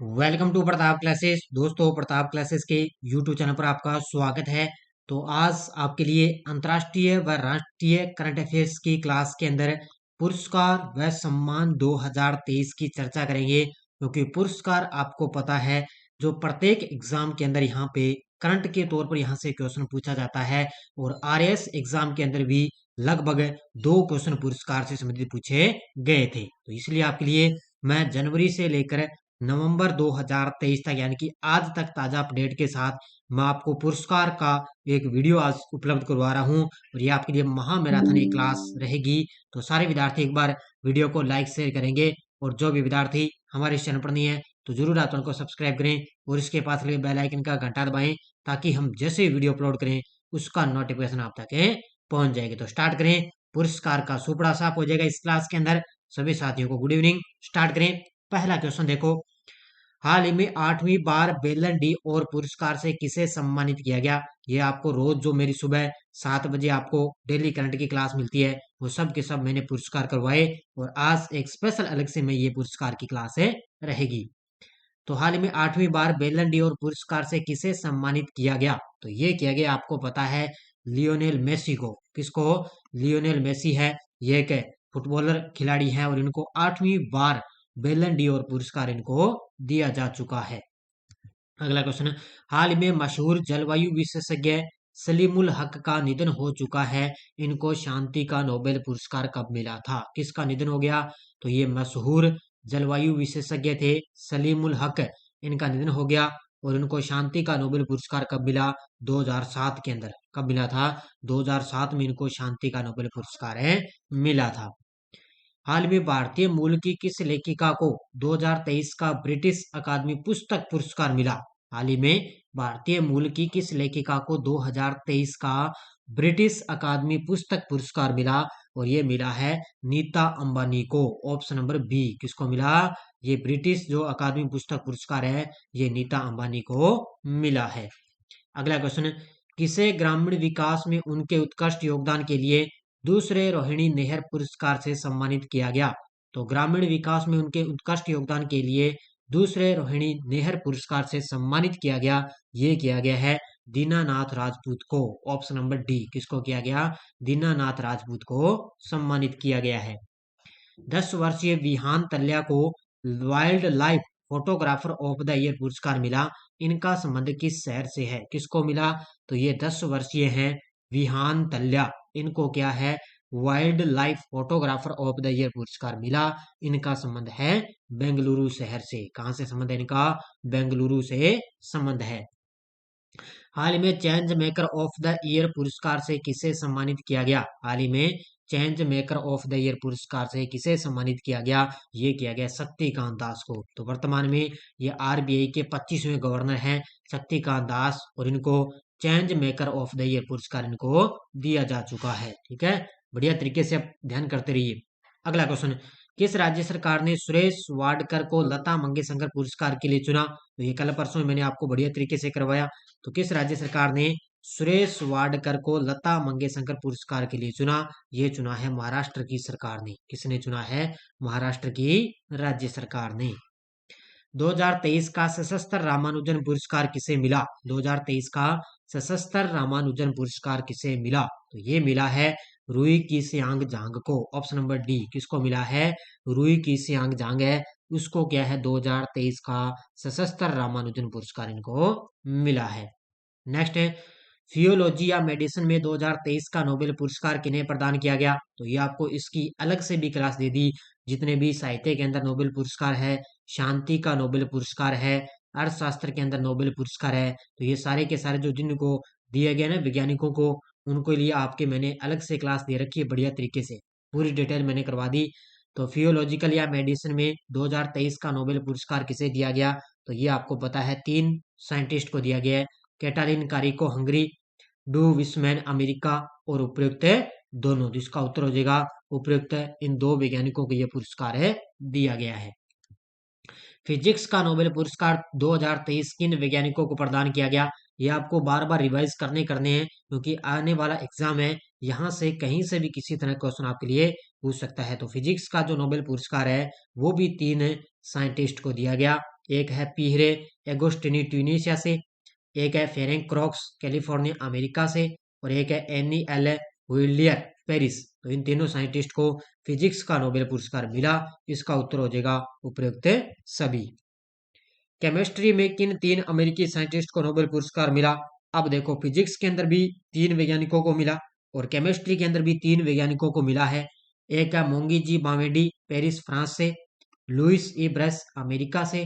Welcome to Pratap classes. दोस्तों, Pratap classes के YouTube channel पर आपका स्वागत है। तो आज आपके लिए अंतर्राष्ट्रीय व राष्ट्रीय करंट अफेयर्स की क्लास के अंदर पुरस्कार व सम्मान 2023 की चर्चा करेंगे, क्योंकि पुरस्कार आपको पता है जो प्रत्येक एग्जाम के अंदर यहाँ पे करंट के तौर पर यहाँ से क्वेश्चन पूछा जाता है। और आरएएस एग्जाम के अंदर भी लगभग 2 क्वेश्चन पुरस्कार से संबंधित पूछे गए थे। तो इसलिए आपके लिए मैं जनवरी से लेकर नवंबर 2023 तक यानी कि आज तक ताजा अपडेट के साथ मैं आपको पुरस्कार का एक वीडियो आज उपलब्ध करवा रहा हूं। और ये आपके लिए महा मैराथन एक क्लास रहेगी। तो सारे विद्यार्थी एक बार वीडियो को लाइक शेयर करेंगे, और जो भी विद्यार्थी हमारे इस चैनल पर नहीं है तो जरूर आप उनको सब्सक्राइब करें और इसके पास लगे बेल आइकन का घंटा दबाएं, ताकि हम जैसे वीडियो अपलोड करें उसका नोटिफिकेशन आप तक पहुंच जाएगी। तो स्टार्ट करें। पुरस्कार का सुपड़ा साफ हो जाएगा इस क्लास के अंदर। सभी साथियों को गुड इवनिंग। स्टार्ट करें। पहला क्वेश्चन देखो। हाल ही में 8वीं बार बेलन डी और पुरस्कार से किसे सम्मानित किया गया? ये आपको रोज जो मेरी सुबह 7 बजे आपको डेली करंट की क्लास मिलती है, वो सब के सब मैंने पुरस्कार करवाए, और आज एक स्पेशल अलग से मैं ये पुरस्कार की क्लास है रहेगी। तो हाल ही में 8वीं बार बेलन डी और पुरस्कार से किसे सम्मानित किया गया? तो ये किया गया, आपको पता है, लियोनेल मेसी को। किसको? लियोनेल मेसी है, ये एक फुटबॉलर खिलाड़ी है, और इनको 8वीं बार बेलन डी और पुरस्कार इनको दिया जा चुका है। अगला क्वेश्चन। हाल में मशहूर जलवायु विशेषज्ञ सलीमुल हक का निधन हो चुका है। इनको शांति का नोबेल पुरस्कार कब मिला था? किसका निधन हो गया? तो ये मशहूर जलवायु विशेषज्ञ थे सलीमुल हक, इनका निधन हो गया। और इनको शांति का नोबेल पुरस्कार कब मिला? 2007 के अंदर। कब मिला था? 2007 में इनको शांति का नोबेल पुरस्कार है मिला था। हाल में भारतीय मूल की किस लेखिका को 2023 का ब्रिटिश अकादमी पुस्तक पुरस्कार मिला? हाल ही में भारतीय मूल की किस लेखिका को 2023 का ब्रिटिश अकादमी पुस्तक पुरस्कार मिला? और ये मिला है नीता अंबानी को। Option number b. किसको मिला? ये ब्रिटिश जो अकादमी पुस्तक पुरस्कार है, ये नीता अंबानी को मिला है। अगला क्वेश्चन। किसे ग्रामीण विकास में उनके उत्कृष्ट योगदान के लिए दूसरे रोहिणी नेहर पुरस्कार से सम्मानित किया गया? तो ग्रामीण विकास में उनके उत्कृष्ट योगदान के लिए दूसरे रोहिणी नेहर पुरस्कार से सम्मानित किया गया। ये किया गया है दीनानाथ राजपूत को। Option number D. किसको किया गया? दीनानाथ राजपूत को सम्मानित किया गया है। 10 वर्षीय विहान तल्या को wild life photographer of the year पुरस्कार मिला। इनका संबंध किस शहर से है? किसको मिला? तो ये 10 वर्षीय हैं विहान तल्या, इनको क्या है? Wild life photographer of the year पुरस्कार मिला। इनका संबंध है बेंगलुरु शहर से। कहां से संबंध है इनका? बेंगलुरु से संबंध है। हाल ही में change maker of the year पुरस्कार से किसे सम्मानित किया गया? हाल ही में change maker of the year पुरस्कार से किसे सम्मानित किया गया? ये किया गया शक्तिकांत दास को। तो वर्तमान में ये आरबीआई के 25वें गवर्नर हैं शक्तिकांत दास, और इनको change maker of the year पुरस्कार इनको दिया जा चुका है। ठीक है, बढ़िया तरीके से आप ध्यान करते रहिए। अगला क्वेश्चन। किस राज्य सरकार ने सुरेश वाडकर को लता मंगेशकर पुरस्कार के लिए चुना? तो ये कल परसों मैंने आपको बढ़िया तरीके से करवाया। तो किस राज्य सरकार ने सुरेश वाडकर को लता मंगेशकर पुरस्कार के लिए चुना? ये चुना है महाराष्ट्र की सरकार ने। किसने चुना है? महाराष्ट्र की राज्य सरकार ने। 2023 का सशस्त्र रामानुजन पुरस्कार किसे मिला? 2023 का सशस्त्र रामानुजन पुरस्कार किसे मिला? तो ये मिला है रुई की सियांग जांग को। Option number D. किसको मिला है? रुई की सियांग जांग है, उसको क्या है 2023 का सशस्त्र रामानुजन पुरस्कार इनको मिला है। नेक्स्ट है फियोलॉजी या मेडिसिन में 2023 का नोबेल पुरस्कार किन्हें प्रदान किया गया? तो ये आपको इसकी अलग से भी क्लास दे दी। जितने भी साहित्य के अंदर नोबेल पुरस्कार है, शांति का नोबेल पुरस्कार है, अर्थशास्त्र के अंदर नोबेल पुरस्कार है, तो ये सारे के सारे जो जिनको दिए गए ना वैज्ञानिकों को, उनको लिए आपके मैंने अलग से क्लास दे रखी है बढ़िया तरीके से, पूरी डिटेल मैंने करवा दी। तो फियोलॉजिकल या मेडिसिन में 2023 का नोबेल पुरस्कार किसे दिया गया? तो ये आपको पता है 3 साइंटिस्ट को दिया गया है। Katalin Kariko Hungary, Drew Weissman America, और उपयुक्त है दोनों। जिसका उत्तर हो जाएगा उपयुक्त है, इन 2 वैज्ञानिकों को यह पुरस्कार है दिया गया है। फिजिक्स का नोबेल पुरस्कार 2023 किन वैज्ञानिकों को प्रदान किया गया? ये आपको बार बार रिवाइज करने हैं, क्योंकि आने वाला एग्जाम है, यहाँ से कहीं से भी किसी तरह क्वेश्चन आपके लिए पूछ सकता है। तो फिजिक्स का जो नोबेल पुरस्कार है वो भी 3 साइंटिस्ट को दिया गया। एक है पीहरे एगोस्टिनी ट्यूनिशिया से, एक है फेरेंक क्रॉक्स कैलिफोर्निया अमेरिका से, और एक है एनी एल हुइलियर पेरिस। तो इन तीनों साइंटिस्ट को फिजिक्स का नोबेल पुरस्कार मिला। इसका उत्तर हो जाएगा उपयुक्त सभी। केमिस्ट्री में किन तीन अमेरिकी साइंटिस्ट को नोबेल पुरस्कार मिला? अब देखो, फिजिक्स के अंदर भी तीन वैज्ञानिकों को मिला और केमिस्ट्री के अंदर भी तीन वैज्ञानिकों को मिला है। एक है मोंगी जी बावेडी पेरिस फ्रांस से, लुइस ई ब्रेस अमेरिका से,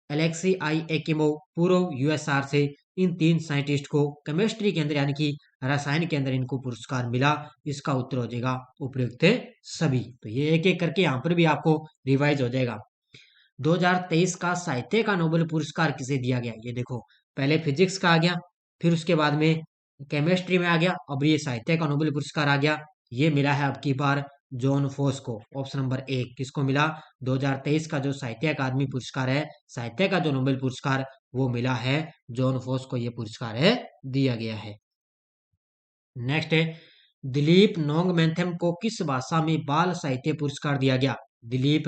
एलेक्सी आई एकिमोव पूर्व यूएसआर से। इन तीन साइंटिस्ट को केमिस्ट्री के अंदर यानी कि रसायन के अंदर इनको पुरस्कार मिला। इसका उत्तर हो जाएगा उपयुक्त सभी। तो ये एक एक करके यहाँ पर भी आपको रिवाइज हो जाएगा। 2023 का साहित्य का नोबेल पुरस्कार किसे दिया गया? ये देखो, पहले फिजिक्स का आ गया, फिर उसके बाद में केमिस्ट्री में आ गया, अब ये साहित्य का नोबेल पुरस्कार आ गया। ये मिला है अब की बार जॉन फोस को। ऑप्शन नंबर 1 किसको मिला? 2023 का जो साहित्य अकादमी पुरस्कार है, साहित्य का जो नोबेल पुरस्कार, वो मिला है जॉन फोस को। ये पुरस्कार है दिया गया है। नेक्स्ट है, दिलीप नोंगमेंथम को किस भाषा में बाल साहित्य पुरस्कार दिया गया? दिलीप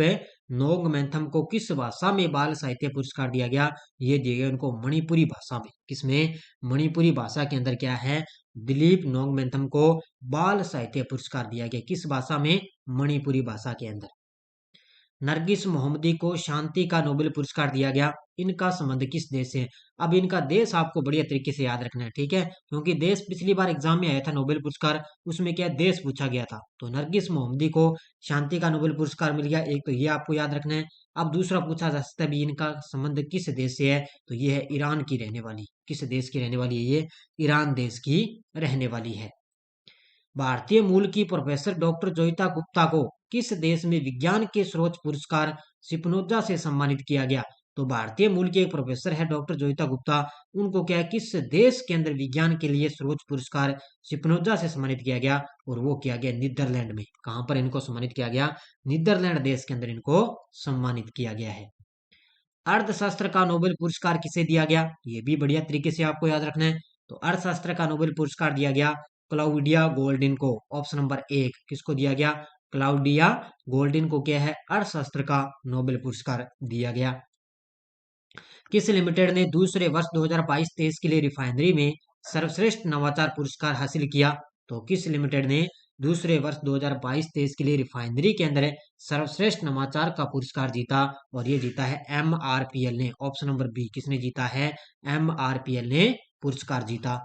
नोंगमेंथम को किस भाषा में बाल साहित्य पुरस्कार दिया गया? ये दिया गया उनको मणिपुरी भाषा में। किसमें? मणिपुरी भाषा के अंदर क्या है? दिलीप नोंगमेंथम को बाल साहित्य पुरस्कार दिया गया। किस भाषा में? मणिपुरी भाषा के अंदर। नरगिस मोहम्मदी को शांति का नोबेल पुरस्कार दिया गया। इनका संबंध किस देश से है? अब इनका देश आपको बढ़िया तरीके से याद रखना है, ठीक है, क्योंकि देश पिछली बार एग्जाम में आया था नोबेल पुरस्कार, उसमें क्या देश पूछा गया था। तो नरगिस मोहम्मदी को शांति का नोबेल पुरस्कार मिल गया। एक तो ये आपको याद रखना है। अब दूसरा पूछा जा सकता है भी इनका संबंध किस देश से है? तो ये है ईरान की रहने वाली। किस देश की रहने वाली है ये? ईरान देश की रहने वाली है। भारतीय मूल की प्रोफेसर डॉक्टर जोयिता गुप्ता को किस देश में विज्ञान के सर्वोच्च पुरस्कार स्पिनोजा से सम्मानित किया गया? तो भारतीय मूल के एक प्रोफेसर है डॉक्टर जोयिता गुप्ता, उनको क्या है, किस देश के अंदर विज्ञान के लिए सर्वोच्च पुरस्कार स्पिनोजा से सम्मानित किया गया? और वो किया गया नीदरलैंड में। कहां पर इनको सम्मानित किया गया? नीदरलैंड देश के अंदर इनको सम्मानित किया गया है। अर्थशास्त्र का नोबेल पुरस्कार किसे दिया गया? ये भी बढ़िया तरीके से आपको याद रखना है। तो अर्थशास्त्र का नोबेल पुरस्कार दिया गया क्लाउडिया गोल्डिन को। ऑप्शन नंबर 1 किसको दिया गया? क्लाउडिया गोल्डिन को क्या है? अर्थशास्त्र का नोबेल पुरस्कार दिया गया। किस लिमिटेड ने दूसरे वर्ष 2022-23 के लिए रिफाइनरी में सर्वश्रेष्ठ नवाचार पुरस्कार हासिल किया? तो किस लिमिटेड ने दूसरे वर्ष 2022-23 के लिए रिफाइनरी के अंदर सर्वश्रेष्ठ नवाचार का पुरस्कार जीता? और ये जीता है MRPL ने। ऑप्शन नंबर बी किसने जीता है? MRPL ने पुरस्कार जीता।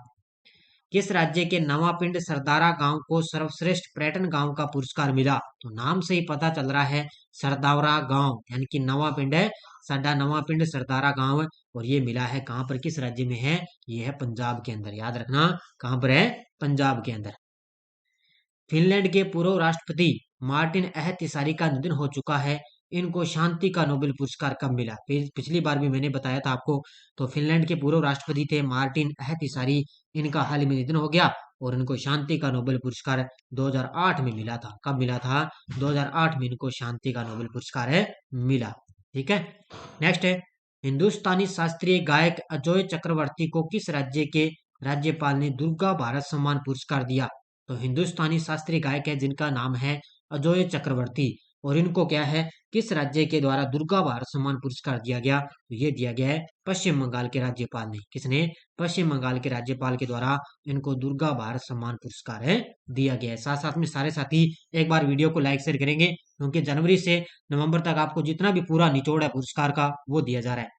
किस राज्य के नवापिंड सरदारा गांव को सर्वश्रेष्ठ पर्यटन गांव का पुरस्कार मिला? तो नाम से ही पता चल रहा है सरदारा गांव यानी कि नवापिंड है, साडा नवापिंड सरदारा गांव है। और ये मिला है कहां पर? किस राज्य में है? ये है पंजाब के अंदर। याद रखना कहां पर है? पंजाब के अंदर। फिनलैंड के पूर्व राष्ट्रपति मार्टिन एहतिसारी का निधन हो चुका है। इनको शांति का नोबेल पुरस्कार कब मिला? पिछली बार भी मैंने बताया था आपको। तो फिनलैंड के पूर्व राष्ट्रपति थे मार्टिन एहतिसारी, इनका हाल ही में निधन हो गया और इनको शांति का नोबेल पुरस्कार 2008 में मिला था। कब मिला था? 2008 में इनको शांति का नोबेल पुरस्कार है मिला। ठीक है। नेक्स्ट है, हिंदुस्तानी शास्त्रीय गायक अजय चक्रवर्ती को किस राज्य के राज्यपाल ने दुर्गा भारत सम्मान पुरस्कार दिया? तो हिंदुस्तानी शास्त्रीय गायक है जिनका नाम है अजय चक्रवर्ती, और इनको क्या है, किस राज्य के द्वारा दुर्गा भारत सम्मान पुरस्कार दिया गया? तो ये दिया गया है पश्चिम बंगाल के राज्यपाल ने। किसने? पश्चिम बंगाल के राज्यपाल के द्वारा इनको दुर्गा भारत सम्मान पुरस्कार है दिया गया है। साथ साथ में सारे साथी एक बार वीडियो को लाइक शेयर करेंगे, क्योंकि जनवरी से नवंबर तक आपको जितना भी पूरा निचोड़ है पुरस्कार का वो दिया जा रहा है।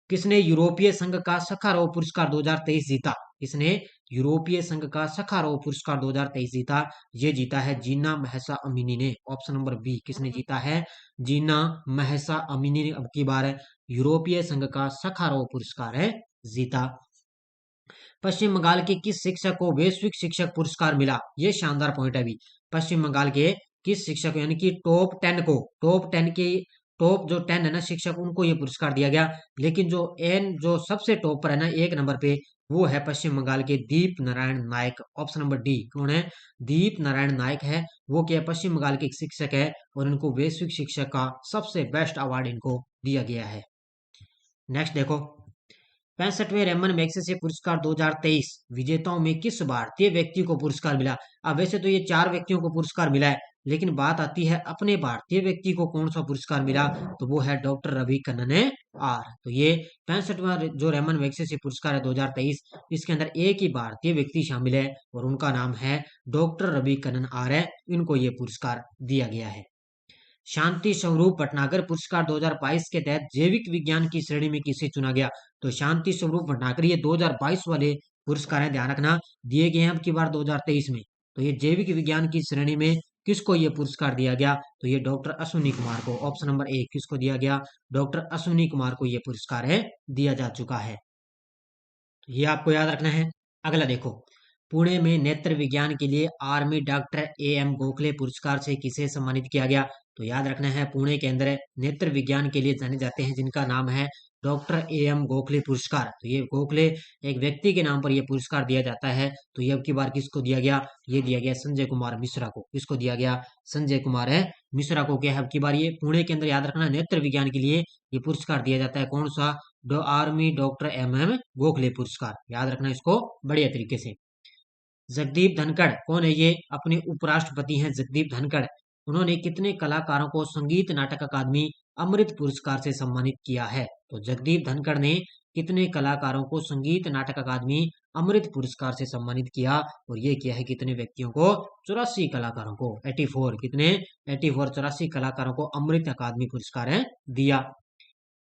किसने यूरोपीय संघ का सखारोव पुरस्कार 2023 जीता? किसने यूरोपीय संघ का सखारोव पुरस्कार 2023 जीता? ये जीता है जीना महसा अमीनी ने। ऑप्शन नंबर बी किसने जीता है? जीना महसा अमीनी ने अब की बार यूरोपीय संघ का सखारोव पुरस्कार है जीता। पश्चिम बंगाल के किस शिक्षक को वैश्विक शिक्षक पुरस्कार मिला? ये शानदार पॉइंट है अभी। पश्चिम बंगाल के किस शिक्षक यानी कि टॉप 10 के टॉप जो 10 है ना शिक्षक, उनको ये पुरस्कार दिया गया। लेकिन जो सबसे टॉप पर है ना, 1 नंबर पे, वो है पश्चिम बंगाल के दीप नारायण नायक। ऑप्शन नंबर डी कौन है? दीप नारायण नायक है। वो क्या है? पश्चिम बंगाल के एक शिक्षक है और इनको वैश्विक शिक्षक का सबसे बेस्ट अवार्ड इनको दिया गया है। नेक्स्ट देखो, 65वें रेमन मैग्सेसे पुरस्कार 2023 विजेताओं में किस भारतीय व्यक्ति को पुरस्कार मिला? अब वैसे तो ये 4 व्यक्तियों को पुरस्कार मिला है, लेकिन बात आती है अपने भारतीय व्यक्ति को कौन सा पुरस्कार मिला? तो वो है डॉक्टर रवि कन्नन आर। तो ये 65वां जो रेमन मैगसेसे पुरस्कार है 2023, इसके अंदर एक ही भारतीय व्यक्ति शामिल है और उनका नाम है डॉक्टर रवि कन्नन आर है। इनको ये पुरस्कार दिया गया है। शांति स्वरूप भटनागर पुरस्कार 2022 के तहत जैविक विज्ञान की श्रेणी में किसे चुना गया? तो शांति स्वरूप भटनागर ये 2022 वाले पुरस्कार है, ध्यान रखना, दिए गए हैं अब की बार 2023 में। तो ये जैविक विज्ञान की श्रेणी में किसको ये पुरस्कार दिया गया? तो ये डॉक्टर अश्विनी कुमार को। ऑप्शन नंबर 1 किसको दिया गया? डॉक्टर अश्विनी कुमार को ये पुरस्कार है दिया जा चुका है। तो ये आपको याद रखना है। अगला देखो, पुणे में नेत्र विज्ञान के लिए आर्मी डॉक्टर एएम गोखले पुरस्कार से किसे सम्मानित किया गया? तो याद रखना है, पुणे के अंदर नेत्र विज्ञान के लिए जाने जाते हैं जिनका नाम है डॉक्टर एएम गोखले पुरस्कार। तो ये गोखले एक व्यक्ति के नाम पर यह पुरस्कार दिया जाता है। तो ये अब की बार किसको दिया गया? ये दिया गया संजय कुमार मिश्रा को। किसको दिया गया? संजय कुमार है मिश्रा को। क्या है अब की बार? ये पुणे के अंदर याद रखना, नेत्र विज्ञान के लिए ये पुरस्कार दिया जाता है। कौन सा? आर्मी डॉक्टर एम गोखले पुरस्कार। याद रखना इसको बढ़िया तरीके से। जगदीप धनखड़ कौन है? ये अपने उपराष्ट्रपति हैं जगदीप धनखड़। उन्होंने कितने कलाकारों को संगीत नाटक अकादमी अमृत पुरस्कार से सम्मानित किया है? तो जगदीप धनखड़ ने कितने कलाकारों को संगीत नाटक अकादमी अमृत पुरस्कार से सम्मानित किया? और ये किया है कितने व्यक्तियों को? 84 कलाकारों को। 84 कितने? 84 84 कलाकारों को अमृत अकादमी पुरस्कार है दिया।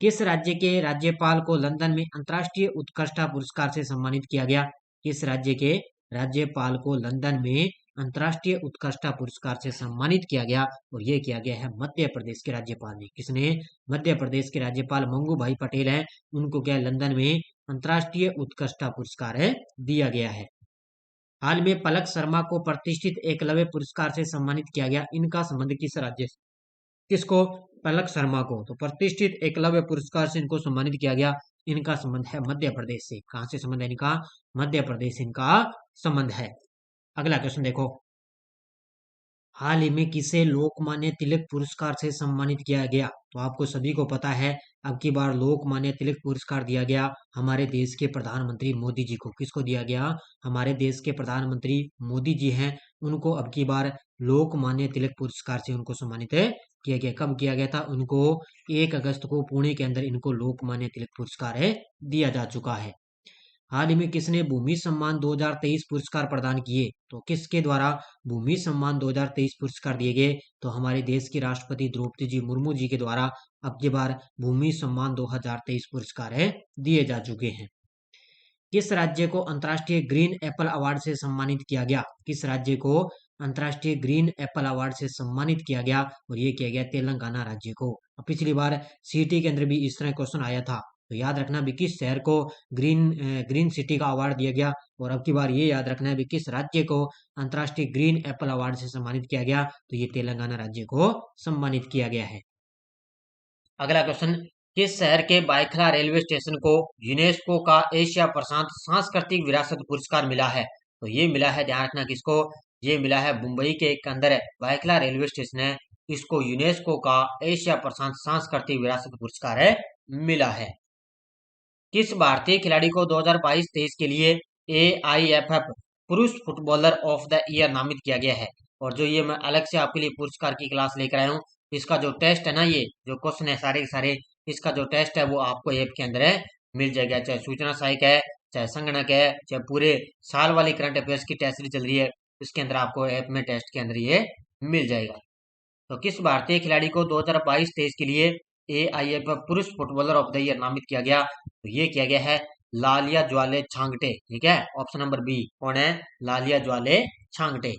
किस राज्य के राज्यपाल को लंदन में अंतर्राष्ट्रीय उत्कृष्टता पुरस्कार से सम्मानित किया गया? किस राज्य के राज्यपाल को लंदन में अंतर्राष्ट्रीय उत्कृष्टता पुरस्कार से सम्मानित किया गया? और ये किया गया है मध्य प्रदेश के राज्यपाल ने। किसने? मध्य प्रदेश के राज्यपाल मंगू भाई पटेल हैं, उनको क्या लंदन में अंतर्राष्ट्रीय उत्कृष्टता पुरस्कार है दिया गया है। हाल में पलक शर्मा को प्रतिष्ठित एकलव्य पुरस्कार से सम्मानित किया गया। इनका संबंध किस राज्य से? किसको? पलक शर्मा को। तो प्रतिष्ठित एकलव्य पुरस्कार से इनको सम्मानित किया गया। इनका संबंध है मध्य प्रदेश से। कहां से संबंध है इनका? मध्य प्रदेश इनका संबंध है। अगला क्वेश्चन देखो, हाल ही में किसे लोकमान्य तिलक पुरस्कार से सम्मानित किया गया? तो आपको सभी को पता है, अब की बार लोकमान्य तिलक पुरस्कार दिया गया हमारे देश के प्रधानमंत्री मोदी जी को। किसको दिया गया? हमारे देश के प्रधानमंत्री मोदी जी हैं, उनको अब की बार लोकमान्य तिलक पुरस्कार से उनको सम्मानित किया गया। कब किया गया था? उनको 1 अगस्त को पुणे के अंदर इनको लोकमान्य तिलक पुरस्कार है दिया जा चुका है। हाल ही में किसने भूमि सम्मान 2023 पुरस्कार प्रदान किए? तो किसके द्वारा भूमि सम्मान 2023 पुरस्कार दिए गए? तो हमारे देश की राष्ट्रपति द्रौपदी जी मुर्मू जी के द्वारा अब की बार भूमि सम्मान 2023 पुरस्कार है दिए जा चुके हैं। किस राज्य को अंतर्राष्ट्रीय ग्रीन एप्पल अवार्ड से सम्मानित किया गया? किस राज्य को अंतर्राष्ट्रीय ग्रीन एप्पल अवार्ड से सम्मानित किया गया? और ये किया गया तेलंगाना राज्य को। पिछली बार सीटी के अंदर भी इस तरह क्वेश्चन आया था, तो याद रखना भी किस शहर को ग्रीन सिटी का अवार्ड दिया गया। और अब की बार ये याद रखना है भी किस राज्य को अंतर्राष्ट्रीय ग्रीन एप्पल अवार्ड से सम्मानित किया गया? तो ये तेलंगाना राज्य को सम्मानित किया गया है। अगला क्वेश्चन, किस शहर के बायखला रेलवे स्टेशन को यूनेस्को का एशिया प्रशांत सांस्कृतिक विरासत पुरस्कार मिला है? तो ये मिला है, ध्यान रखना किसको? ये मिला है मुंबई के अंदर बायखला रेलवे स्टेशन है, इसको यूनेस्को का एशिया प्रशांत सांस्कृतिक विरासत पुरस्कार है मिला है। किस भारतीय खिलाड़ी को 2022-23 के लिए AIFF पुरुष फुटबॉलर ऑफ द ईयर नामित किया गया है? और जो ये मैं अलग से आपके लिए पुरस्कार की क्लास लेकर आया हूँ, इसका जो टेस्ट है ना, ये जो क्वेश्चन है सारे के सारे, इसका जो टेस्ट है वो आपको ऐप के अंदर है मिल जाएगा। चाहे सूचना सहायक है, चाहे संगणक है, चाहे पूरे साल वाली करंट अफेयर्स की टेस्ट चल रही है, इसके अंदर आपको ऐप में टेस्ट के अंदर ये मिल जाएगा। तो किस भारतीय खिलाड़ी को 2022-23 के लिए AIFF पुरुष फुटबॉलर ऑफ द ईयर नामित किया गया? तो ये किया गया है लालिया ज्वाले छांगटे। ठीक है, ऑप्शन नंबर बी। कौन है? लालिया ज्वाले छांगटे।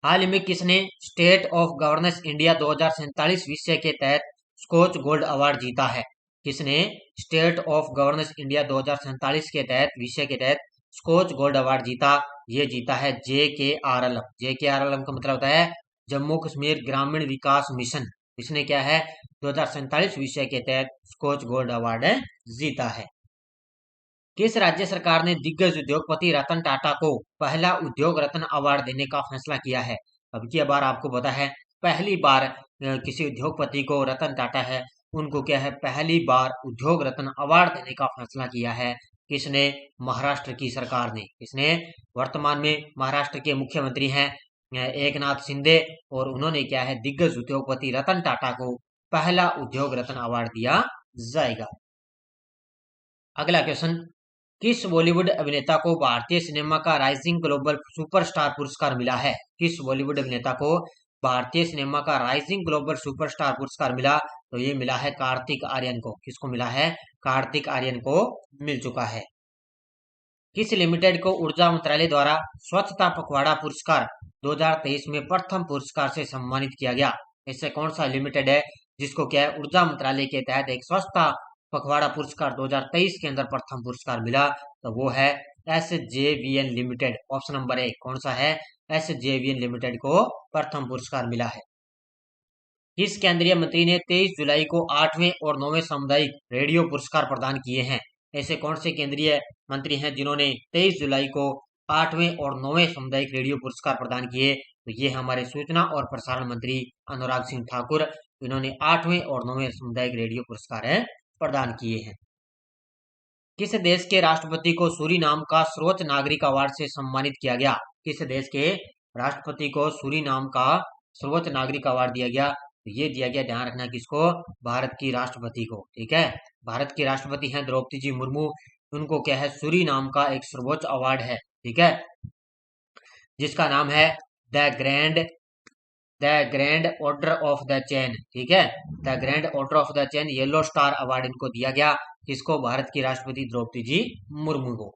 हाल ही में किसने स्टेट ऑफ गवर्नेंस इंडिया 2047 विषय के तहत स्कॉच गोल्ड अवार्ड जीता है? किसने स्टेट ऑफ गवर्नेंस इंडिया 2047 के तहत विषय के तहत स्कॉच गोल्ड अवार्ड जीता? ये जीता है JKR आलम। JKR आलम का मतलब होता है जम्मू कश्मीर ग्रामीण विकास मिशन। इसने क्या है 2047 विषय के तहत स्कॉच गोल्ड अवार्ड जीता है। किस राज्य सरकार ने दिग्गज उद्योगपति रतन टाटा को पहला उद्योग रत्न अवार्ड देने का फैसला किया है? अब की बार आपको पता है, पहली बार किसी उद्योगपति को रतन टाटा है, उनको क्या है पहली बार उद्योग रत्न अवार्ड देने का फैसला किया है। किसने? महाराष्ट्र की सरकार ने। किसने? वर्तमान में महाराष्ट्र के मुख्यमंत्री हैं एकनाथ शिंदे, और उन्होंने क्या है दिग्गज उद्योगपति रतन टाटा को पहला उद्योग रत्न अवार्ड दिया जाएगा। अगला क्वेश्चन, किस बॉलीवुड अभिनेता को भारतीय सिनेमा का राइजिंग ग्लोबल सुपरस्टार पुरस्कार मिला है? किस बॉलीवुड अभिनेता को भारतीय सिनेमा का राइजिंग ग्लोबल सुपरस्टार पुरस्कार मिला? तो ये मिला है कार्तिक आर्यन को। किसको मिला है? कार्तिक आर्यन को मिल चुका है। किस लिमिटेड को ऊर्जा मंत्रालय द्वारा स्वच्छता पखवाड़ा पुरस्कार 2023 में प्रथम पुरस्कार से सम्मानित किया गया? ऐसे कौन सा लिमिटेड है जिसको क्या है ऊर्जा मंत्रालय के तहत एक स्वच्छता पखवाड़ा पुरस्कार 2023 के अंदर प्रथम पुरस्कार मिला? तो वो है SJVN लिमिटेड। ऑप्शन नंबर 1 कौन सा है? SJVN लिमिटेड को प्रथम पुरस्कार मिला है। किस केंद्रीय मंत्री ने 23 जुलाई को 8वें और 9वें सामुदायिक रेडियो पुरस्कार प्रदान किए हैं? ऐसे कौन से केंद्रीय मंत्री हैं जिन्होंने 23 जुलाई को 8वें और 9वें सामुदायिक रेडियो पुरस्कार प्रदान किए? तो ये हमारे सूचना और प्रसारण मंत्री अनुराग सिंह ठाकुर, इन्होंने 8वें और 9वें सामुदायिक रेडियो पुरस्कार प्रदान किए हैं। किस देश के राष्ट्रपति को सूरीनाम का सर्वोच्च नागरिक अवार्ड से सम्मानित किया गया? किस देश के राष्ट्रपति को सूरीनाम का सर्वोच्च नागरिक अवार्ड दिया गया? तो ये दिया गया, ध्यान रखना, किसको? भारत की राष्ट्रपति को। ठीक है, भारत की राष्ट्रपति हैं द्रौपदी जी मुर्मू, उनको क्या है? सूरीनाम का एक सर्वोच्च अवार्ड है, ठीक है, जिसका नाम है the grand order of the chain. ठीक है, the grand order of the chain yellow star award इनको दिया गया। किसको? भारत की राष्ट्रपति द्रौपदी जी मुर्मू को।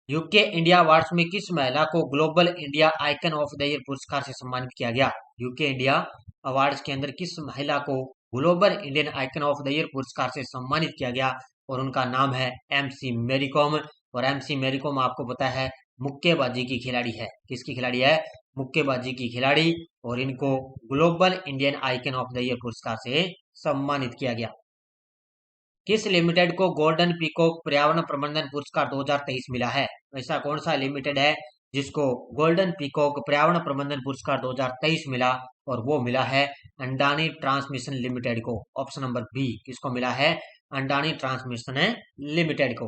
यूके इंडिया अवार्ड्स में किस महिला को global India icon of the year पुरस्कार से सम्मानित किया गया? यूके इंडिया अवार्ड्स के अंदर किस महिला को global Indian icon of the year पुरस्कार से सम्मानित किया गया? और उनका नाम है MC मैरीकॉम। और MC मैरीकॉम आपको पता है मुक्केबाजी की खिलाड़ी है। किसकी खिलाड़ी है? मुक्केबाजी की खिलाड़ी। और इनको global Indian icon of the year पुरस्कार से सम्मानित किया गया। किस लिमिटेड को गोल्डन पीकॉक पर्यावरण प्रबंधन पुरस्कार 2023 मिला है? ऐसा कौन सा लिमिटेड है जिसको गोल्डन पीकॉक पर्यावरण प्रबंधन पुरस्कार 2023 मिला? और वो मिला है अंडानी ट्रांसमिशन लिमिटेड को। ऑप्शन नंबर बी, किसको मिला है? अंडानी ट्रांसमिशन लिमिटेड को।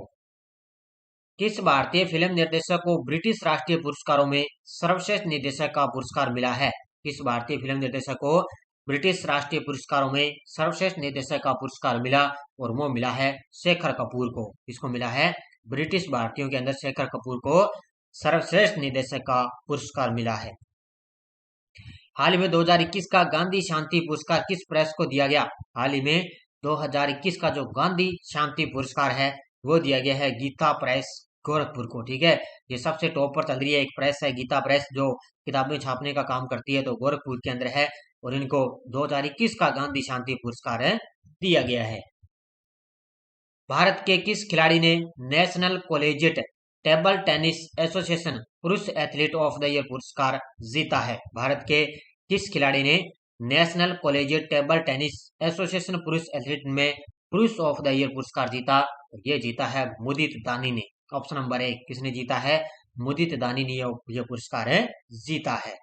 किस भारतीय फिल्म निर्देशक को ब्रिटिश राष्ट्रीय पुरस्कारों में सर्वश्रेष्ठ निर्देशक का पुरस्कार मिला है? किस भारतीय फिल्म निर्देशक को ब्रिटिश राष्ट्रीय पुरस्कारों में सर्वश्रेष्ठ निर्देशक का पुरस्कार मिला? और वो मिला है शेखर कपूर को। किसको मिला है? ब्रिटिश भारतीयों के अंदर शेखर कपूर को सर्वश्रेष्ठ निर्देशक का पुरस्कार मिला है। हाल ही में 2021 का गांधी शांति पुरस्कार किस प्रेस को दिया गया? हाल ही में 2021 का जो गांधी शांति पुरस्कार है वो दिया गया है गीता प्रेस गोरखपुर को। ठीक है, ये सबसे टॉप पर चल रही है एक प्रेस है गीता प्रेस, जो किताबें छापने का काम करती है, तो गोरखपुर के अंदर है। और इनको 2021 का गांधी शांति पुरस्कार दिया गया है। भारत के किस खिलाड़ी ने national collegiate table tennis association पुरुष एथलीट ऑफ द ईयर पुरस्कार जीता है? भारत के किस खिलाड़ी ने national collegiate table tennis association पुरुष एथलीट में पुरुष ऑफ द ईयर पुरस्कार जीता? ये जीता है मुदित दानी ने। ऑप्शन नंबर 1, किसने जीता है? मुदित दानी ने यह पुरस्कार जीता है।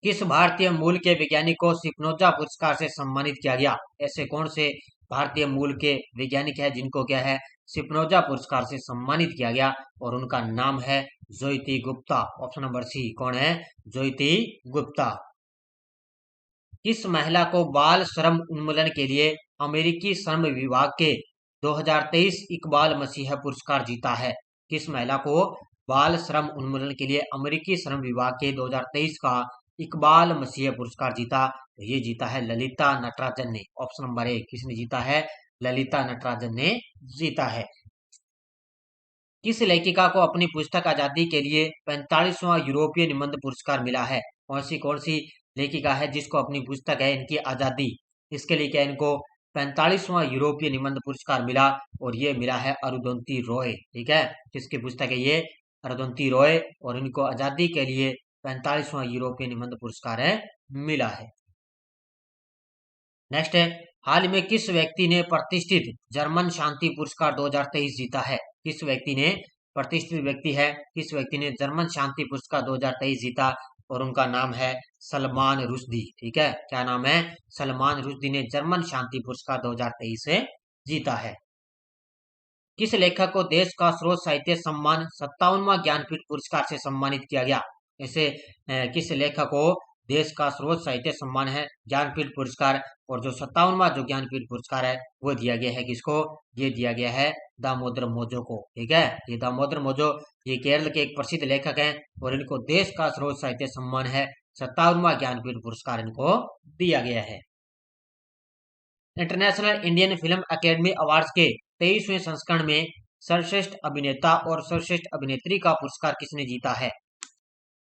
किस भारतीय मूल के वैज्ञानिक को स्पिनोजा पुरस्कार से सम्मानित किया गया? ऐसे कौन से भारतीय मूल के वैज्ञानिक है जिनको क्या है स्पिनोजा पुरस्कार से सम्मानित किया गया? और उनका नाम है ज्योति गुप्ता। ऑप्शन नंबर सी, कौन है? ज्योति गुप्ता। किस महिला को बाल श्रम उन्मूलन के लिए अमेरिकी श्रम विभाग के 2023 इकबाल मसीह पुरस्कार जीता है? किस महिला को बाल श्रम उन्मूलन के लिए अमेरिकी श्रम विभाग के 2023 का इकबाल मसीह पुरस्कार जीता? तो ये जीता है ललिता नटराजन ने। ऑप्शन नंबर 1, किसने जीता है? ललिता नटराजन ने जीता है। किस लेखिका को अपनी पुस्तक आजादी के लिए 45वां यूरोपीय निबंध पुरस्कार मिला है? कौन सी लेखिका है जिसको अपनी पुस्तक है इनकी आजादी, इसके लिए क्या इनको 45वां यूरोपीय निबंध पुरस्कार मिला? और ये मिला है अरुंधति रॉय। ठीक है, किसकी पुस्तक है ये? अरुंधति रॉय। और इनको आजादी के लिए 45वां यूरोपीय निबंध पुरस्कार मिला है। नेक्स्ट है, हाल में किस व्यक्ति ने प्रतिष्ठित जर्मन शांति पुरस्कार 2023 जीता है? किस व्यक्ति ने, प्रतिष्ठित व्यक्ति है, किस व्यक्ति ने जर्मन शांति पुरस्कार 2023 जीता? और उनका नाम है सलमान रुश्दी। ठीक है, क्या नाम है? सलमान रुश्दी ने जर्मन शांति पुरस्कार 2023 से जीता है। किस लेखक को देश का सर्वोच्च साहित्य सम्मान 57वां ज्ञानपीठ पुरस्कार से सम्मानित किया गया? ऐसे किस लेखक को देश का सर्वोच्च साहित्य सम्मान है ज्ञानपीठ पुरस्कार। और जो 57वां जो ज्ञानपीठ पुरस्कार है वो दिया गया है किसको? ये दिया गया है दामोदर मोजो को। ठीक है, ये दामोदर मोजो ये केरल के एक प्रसिद्ध लेखक हैं और इनको देश का सर्वोच्च साहित्य सम्मान है 57वां ज्ञानपीठ पुरस्कार इनको दिया गया है। International Indian film academy awards के 23वें संस्करण में सर्वश्रेष्ठ अभिनेता और सर्वश्रेष्ठ अभिनेत्री का पुरस्कार किसने जीता है?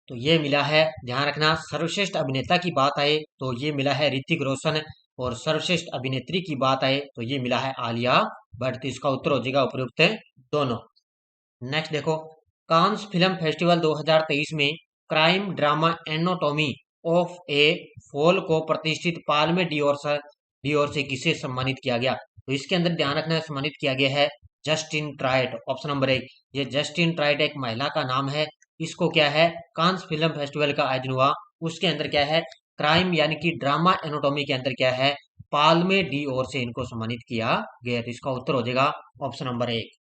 तो ये मिला है, ध्यान रखना, सर्वश्रेष्ठ अभिनेता की बात आए तो ये मिला है ऋतिक रोशन, और सर्वश्रेष्ठ अभिनेत्री की बात आए तो ये मिला है आलिया भट्ट। तो इसका उत्तर हो जाएगा उपयुक्त दोनों। नेक्स्ट देखो, कांस फिल्म फेस्टिवल 2023 में crime drama anatomy of A fall को प्रतिष्ठित पाल्मे डियोर से किसे सम्मानित किया गया? तो इसके अंदर ध्यान रखना, सम्मानित किया गया है जस्टिन ट्राइट, ऑप्शन नंबर 1। ये जस्टिन ट्राइट एक महिला का नाम है। इसको क्या है, कांस फिल्म फेस्टिवल का आयोजन हुआ, उसके अंदर क्या है, क्राइम यानी कि ड्रामा एनाटॉमी के अंदर क्या है, पाल्मे डियोर से इनको सम्मानित किया गया। तो इसका उत्तर हो जाएगा ऑप्शन नंबर 1।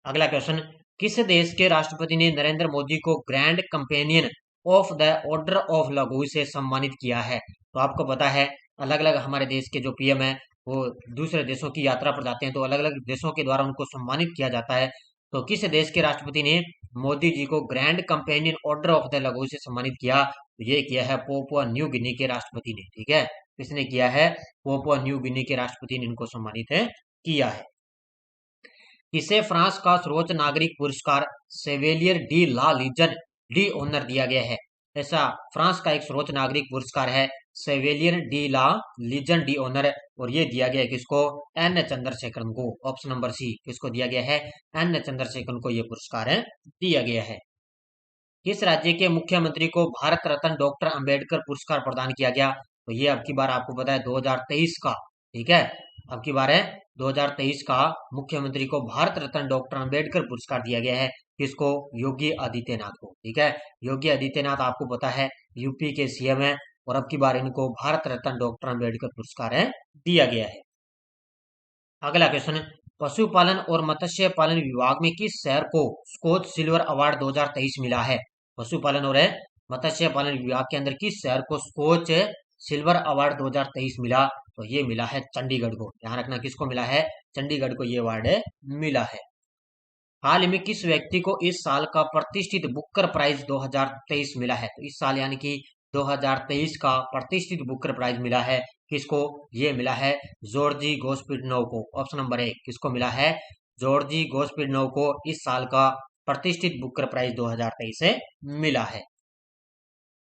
अगला क्वेश्चन, किस देश के राष्ट्रपति ने नरेंद्र मोदी को grand companion of the order of Logohu से सम्मानित किया है? तो आपको पता है अलग अलग हमारे देश के जो पीएम है वो दूसरे देशों की यात्रा पर जाते हैं तो अलग अलग देशों के द्वारा उनको सम्मानित किया जाता है। तो किस देश के राष्ट्रपति ने मोदी जी को grand companion order of the Logohu से सम्मानित किया? तो ये किया है पोपुआ न्यू गिनी के राष्ट्रपति ने। ठीक है, किसने किया है? पोपुआ न्यू गिनी के राष्ट्रपति ने इनको सम्मानित किया है। इसे फ्रांस का सर्वोच्च नागरिक पुरस्कार सेवेलियर डी ला लीजन डी ऑनर दिया गया है। ऐसा फ्रांस का एक सर्वोच्च नागरिक पुरस्कार है सेवेलियर डी ला लीजन डी ऑनर, और ये दिया गया है किसको? एन चंद्रशेखरन को। ऑप्शन नंबर सी, किसको दिया गया है? एन चंद्रशेखरन को ये पुरस्कार दिया गया है। किस राज्य के मुख्यमंत्री को भारत रत्न डॉक्टर अंबेडकर पुरस्कार प्रदान किया गया? तो ये अब की बार आपको पता है 2023 का। ठीक है, अब की बार है 2023 का मुख्यमंत्री को भारत रत्न डॉक्टर अंबेडकर पुरस्कार दिया गया है। किसको? योगी आदित्यनाथ को। ठीक है, योगी आदित्यनाथ आपको पता है यूपी के सीएम है, और अब की बार इनको भारत रत्न डॉक्टर अंबेडकर पुरस्कार दिया गया है। अगला क्वेश्चन, पशुपालन और मत्स्य पालन विभाग में किस शहर को स्कोच सिल्वर अवार्ड 2023 मिला है? पशुपालन और मत्स्य पालन विभाग के अंदर किस शहर को स्कोच सिल्वर अवार्ड 2023 मिला? तो ये मिला है चंडीगढ़ को। ध्यान रखना, किसको मिला है? चंडीगढ़ को ये अवार्ड मिला है। हाल ही में किस व्यक्ति को इस साल का प्रतिष्ठित बुकर प्राइज 2023 मिला है? तो इस साल यानी कि 2023 का प्रतिष्ठित बुकर प्राइज मिला है किसको? ये मिला है जॉर्जी गोस्पिडनोव को। ऑप्शन नंबर 1, किसको मिला है? जॉर्जी गोस्पिडनोव को इस साल का प्रतिष्ठित बुकर प्राइज 2023 से मिला है।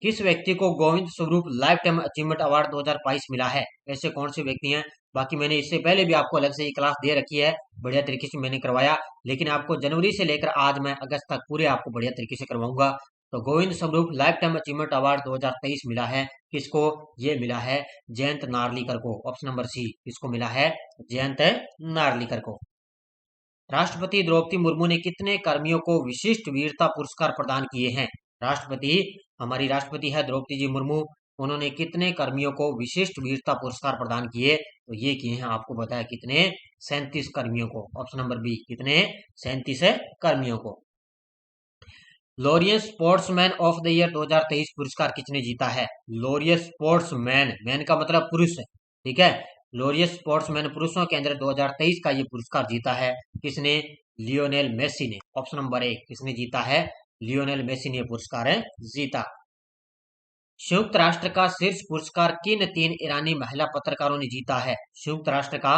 किस व्यक्ति को Govind Swarup life time achievement award 2022 मिला है? ऐसे कौन से व्यक्ति हैं? बाकी मैंने इससे पहले भी आपको अलग से ये क्लास दे रखी है, बढ़िया तरीके से मैंने करवाया, लेकिन आपको जनवरी से लेकर आज मैं अगस्त तक पूरे आपको बढ़िया तरीके से करवाऊंगा। तो Govind Swarup life time achievement award 2023 मिला है किसको? ये मिला है जयंत नार्लिकर को। ऑप्शन नंबर सी, किसको मिला है? जयंत नार्लिकर को। राष्ट्रपति द्रौपदी मुर्मू ने कितने कर्मियों को विशिष्ट वीरता पुरस्कार प्रदान किए हैं? राष्ट्रपति, हमारी राष्ट्रपति है द्रौपदी जी मुर्मू, उन्होंने कितने कर्मियों को विशिष्ट वीरता पुरस्कार प्रदान किए? तो ये किए हैं, आपको बताया कितने? 37 कर्मियों को। ऑप्शन नंबर बी, कितने? 37 कर्मियों को। Laureus sportsman of the year 2023 पुरस्कार किसने जीता है? लॉरियस स्पोर्ट्समैन, मैन का मतलब पुरुष है। ठीक है, लॉरियस स्पोर्ट्समैन पुरुषों के अंदर 2023 का ये पुरस्कार जीता है किसने? लियोनेल मेसी ने। ऑप्शन नंबर 1, किसने जीता है? लियोनेल मेसी ने पुरस्कार जीता। संयुक्त राष्ट्र का शीर्ष पुरस्कार किन 3 ईरानी महिला पत्रकारों ने जीता है? संयुक्त राष्ट्र का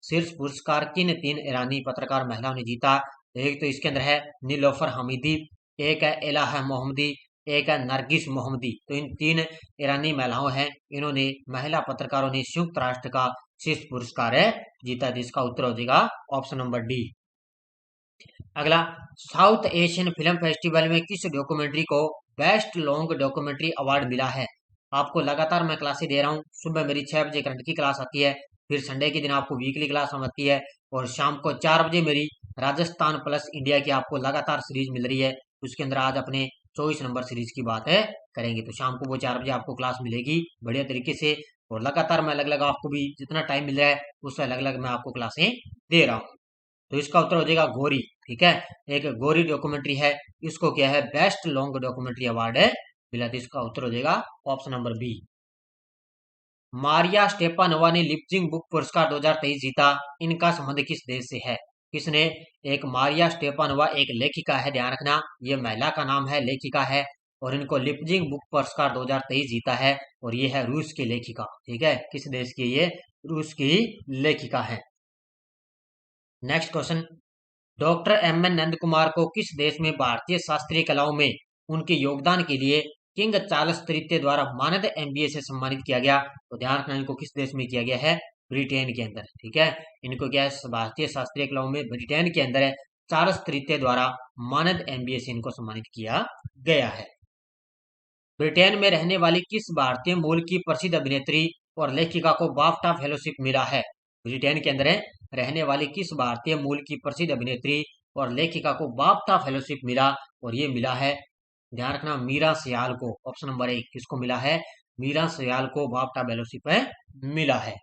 शीर्ष पुरस्कार किन 3 ईरानी पत्रकार महिलाओं ने जीता? एक तो इसके अंदर है नीलोफर हमीदी, एक है एलाहा मोहम्मदी, एक है नरगिस मोहम्मदी। तो इन 3 ईरानी महिलाओं हैं, इन्होंने महिला पत्रकारों ने संयुक्त राष्ट्र का शीर्ष पुरस्कार जीता, जिसका उत्तर हो जाएगा ऑप्शन नंबर डी। अगला, साउथ एशियन फिल्म फेस्टिवल में किस डॉक्यूमेंट्री को बेस्ट लॉन्ग डॉक्यूमेंट्री अवार्ड मिला है? आपको लगातार मैं क्लासेस दे रहा हूँ। सुबह मेरी 6 बजे करंट की क्लास आती है, फिर संडे के दिन आपको वीकली क्लास आती है, और शाम को 4 बजे मेरी राजस्थान प्लस इंडिया की आपको लगातार सीरीज मिल रही है। उसके अंदर आज अपने 24 नंबर सीरीज की बात करेंगे। तो शाम को वो 4 बजे आपको क्लास मिलेगी बढ़िया तरीके से, और लगातार मैं अलग अलग आपको भी जितना टाइम मिल रहा है उससे अलग अलग मैं आपको क्लासें दे रहा हूँ। तो इसका उत्तर हो जाएगा गोरी। ठीक है, एक गोरी डॉक्यूमेंट्री है, इसको क्या है? बेस्ट लॉन्ग डॉक्यूमेंट्री अवार्ड मिला, तो इसका उत्तर हो जाएगा option number B. Maria Stepanova ने लिप्जिंग बुक पुरस्कार 2023 जीता, इनका संबंध किस देश से है? किसने? एक मारिया स्टेपानोवा एक लेखिका है, ध्यान रखना, ये महिला का नाम है, लेखिका है, और इनको लिप्जिंग बुक पुरस्कार 2023 जीता है, और ये है रूस की लेखिका। ठीक है, किस देश की? ये रूस की लेखिका है। Next question, doctor M N Nand Kumar को किस देश में भारतीय शास्त्रीय कलाओं में उनके योगदान के लिए किंग चार्ल्स तृतीय द्वारा मानद एमबीए से सम्मानित किया गया? तो ध्यान रखना, इनको किस देश में किया गया है? ब्रिटेन के अंदर। ठीक है, इनको क्या है? भारतीय शास्त्रीय कलाओं में ब्रिटेन के अंदर है, चार्ल्स तृतीय द्वारा मानद एमबीए से इनको सम्मानित किया गया है। ब्रिटेन में रहने वाली किस भारतीय मूल की प्रसिद्ध अभिनेत्री और लेखिका को बाफ्टा फेलोशिप मिला है? ब्रिटेन के अंदर रहने वाली किस भारतीय मूल की प्रसिद्ध अभिनेत्री और लेखिका को बाफ्टा फेलोशिप मिला? और ये मिला है, ध्यान रखना, मीरा सियाल को। ऑप्शन नंबर 1 किसको मिला है? मीरा सियाल को बाफ्टा फेलोशिप मिला है।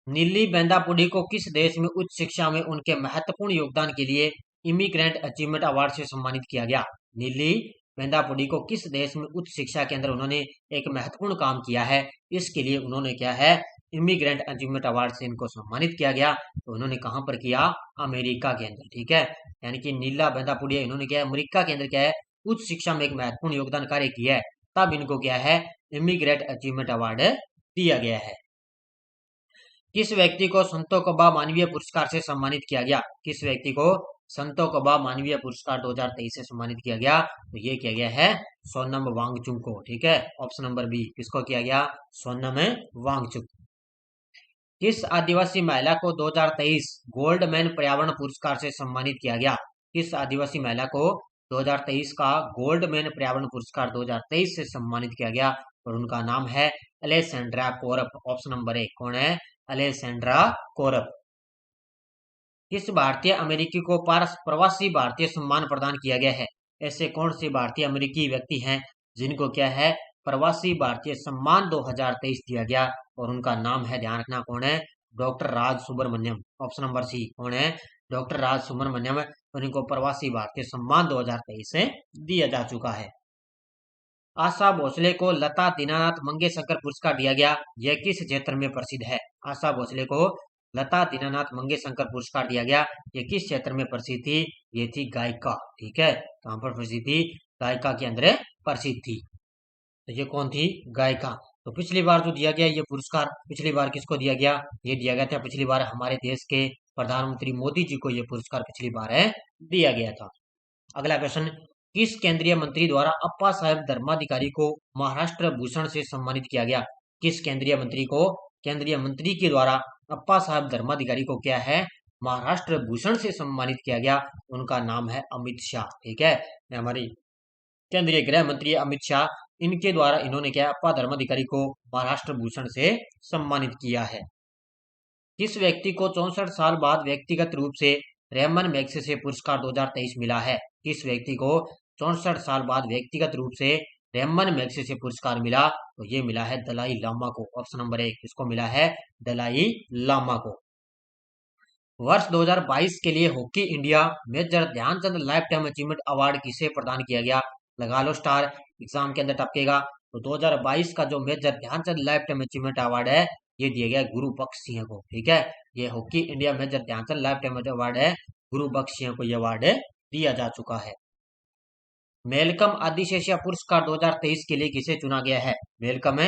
नीली बेंदापुडी को किस देश में उच्च शिक्षा में उनके महत्वपूर्ण योगदान के लिए इमिग्रेंट अचीवमेंट अवार्ड से सम्मानित किया गया? नीली बेंदापुडी को किस देश में उच्च शिक्षा के अंदर उन्होंने एक महत्वपूर्ण काम किया है, इसके लिए उन्होंने क्या है? इमिग्रेंट अचीवमेंट अवार्ड से इनको सम्मानित किया गया। तो उन्होंने कहां पर किया? अमेरिका के अंदर। ठीक है, यानी कि नीला बेंदापुडिया इन्होंने क्या है? अमेरिका के अंदर क्या है? उच्च शिक्षा में एक महत्वपूर्ण योगदान कार्य किया है, तब इनको क्या है? इमिग्रेंट अचीवमेंट अवार्ड दिया गया है। किस व्यक्ति को संतो कबा मानवीय पुरस्कार से सम्मानित किया गया? किस व्यक्ति को संतो कबा मानवीय पुरस्कार 2023 से सम्मानित किया गया? तो ये किया गया है सोनम वांगचुक को। ठीक है, ऑप्शन नंबर बी, किसको किया गया? सोनम वांगचुक। किस आदिवासी महिला को 2023 गोल्डमैन पर्यावरण पुरस्कार से सम्मानित किया गया? किस आदिवासी महिला को 2023 का गोल्डमैन पर्यावरण पुरस्कार 2023 से सम्मानित किया गया? और उनका नाम है अलेसेंड्रा कोरप। ऑप्शन नंबर 1 कौन है? अलेसेंड्रा कोरप। किस भारतीय अमेरिकी को प्रवासी भारतीय सम्मान प्रदान किया गया है? ऐसे कौन से भारतीय अमेरिकी व्यक्ति हैं जिनको क्या है? प्रवासी भारतीय सम्मान 2023 दिया गया, और उनका नाम है, ध्यान रखना, कौन है? डॉक्टर राज सुब्रमण्यम। ऑप्शन नंबर सी कौन है? डॉक्टर राज सुब्रमण्यम, और इनको प्रवासी भारतीय सम्मान 2023 से दिया जा चुका है। आशा भोसले को लता दीनानाथ मंगेशकर पुरस्कार दिया गया, यह किस क्षेत्र में प्रसिद्ध है? आशा भोसले को लता दीनानाथ मंगेशकर पुरस्कार दिया गया, ये किस क्षेत्र में प्रसिद्ध थी? ये थी गायिका। ठीक है, कहां पर प्रसिद्ध थी? गायिका के अंदर प्रसिद्ध थी। तो ये कौन थी? गायिका। तो पिछली बार जो दिया गया ये पुरस्कार, पिछली बार किसको दिया गया? ये दिया गया था पिछली बार हमारे देश के प्रधानमंत्री मोदी जी को ये पुरस्कार पिछली बार दिया गया था। अगला क्वेश्चन, किस केंद्रीय मंत्री द्वारा अप्पा साहेब धर्माधिकारी को महाराष्ट्र भूषण से सम्मानित किया गया? किस केंद्रीय मंत्री को, केंद्रीय मंत्री के द्वारा अप्पा साहेब धर्माधिकारी को क्या है? महाराष्ट्र भूषण से सम्मानित किया गया। उनका नाम है अमित शाह। ठीक है, हमारी केंद्रीय गृह मंत्री अमित शाह, इनके द्वारा इन्होंने क्या, अप्पा धर्माधिकारी को महाराष्ट्र भूषण से सम्मानित किया है। किस व्यक्ति को 64 साल बाद व्यक्तिगत रूप से रेमन मैग्सेसे पुरस्कार 2023 मिला है? किस व्यक्ति को 64 साल बाद व्यक्तिगत रूप से रेमन मैग्सेसे पुरस्कार मिला? तो ये मिला है दलाई लामा को। ऑप्शन नंबर 1 किसको मिला है? दलाई लामा को। वर्ष 2022 के लिए Hockey India Major Dhyan Chand lifetime achievement award किसे प्रदान किया गया? लगा लो स्टार, एग्जाम के अंदर टपकेगा। तो 2022 का जो major Dhyan Chand lifetime achievement award है, ये दिया गया गुरु बख्श सिंह को। ठीक है, ये Hockey India Major Dhyan Chand lifetime award है, गुरु बख्श सिंह को यह अवार्ड दिया जा चुका है। मेलकम आदिशेषिया पुरस्कार 2023 के लिए किसे चुना गया है? मेलकम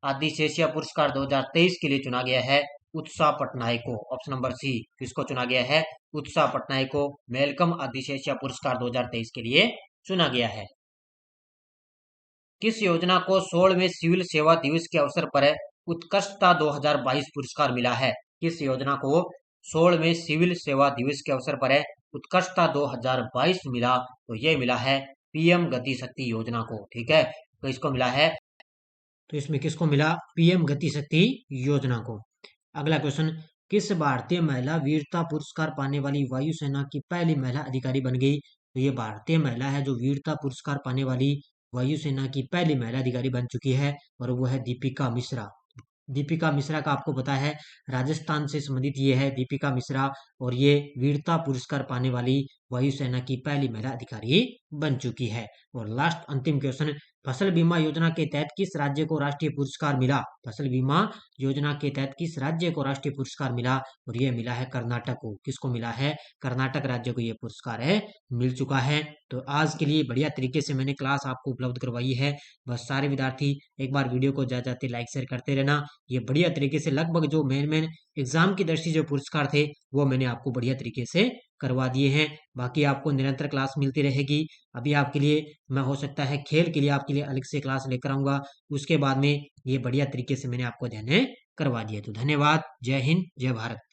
आदिशेषिया पुरस्कार 2023 के लिए चुना गया है उत्साह पटनायक को। ऑप्शन नंबर सी किसको चुना गया है? उत्साह पटनायक को मेलकम आदिशेषिया पुरस्कार 2023 के लिए चुना गया है। किस योजना को 16वें सिविल सेवा दिवस के अवसर पर उत्कृष्टता 2022 पुरस्कार मिला है? किस योजना को 16वें सिविल सेवा दिवस के अवसर पर उत्कृष्टता 2022 मिला? तो ये मिला है पीएम गति शक्ति योजना को। ठीक है, तो इसको मिला है, तो इसमें किसको मिला? पीएम गति शक्ति योजना को। अगला क्वेश्चन, किस भारतीय महिला वीरता पुरस्कार पाने वाली वायुसेना की पहली महिला अधिकारी बन गई? तो ये भारतीय महिला है जो वीरता पुरस्कार पाने वाली वायुसेना की पहली महिला अधिकारी बन चुकी है, और वो है दीपिका मिश्रा। दीपिका मिश्रा का आपको पता है, राजस्थान से संबंधित ये है दीपिका मिश्रा, और ये वीरता पुरस्कार पाने वाली वायुसेना की पहली महिला अधिकारी बन चुकी है। और लास्ट अंतिम क्वेश्चन, फसल बीमा योजना के तहत किस राज्य को राष्ट्रीय पुरस्कार मिला? फसल बीमा योजना के तहत किस राज्य को राष्ट्रीय पुरस्कार मिला? और ये मिला है कर्नाटक को। किसको मिला है? कर्नाटक राज्य को ये पुरस्कार है मिल चुका है। तो आज के लिए बढ़िया तरीके से मैंने क्लास आपको उपलब्ध करवाई है। बस सारे विद्यार्थी एक बार वीडियो को जाते जाते लाइक शेयर करते रहना। ये बढ़िया तरीके से लगभग जो मेन एग्जाम की दृष्टि जो पुरस्कार थे वो मैंने आपको बढ़िया तरीके से करवा दिए हैं। बाकी आपको निरंतर क्लास मिलती रहेगी। अभी आपके लिए मैं हो सकता है खेल के लिए आपके लिए अलग से क्लास लेकर आऊंगा। उसके बाद में ये बढ़िया तरीके से मैंने आपको ध्यान करवा दिया। तो धन्यवाद। जय हिंद, जय भारत।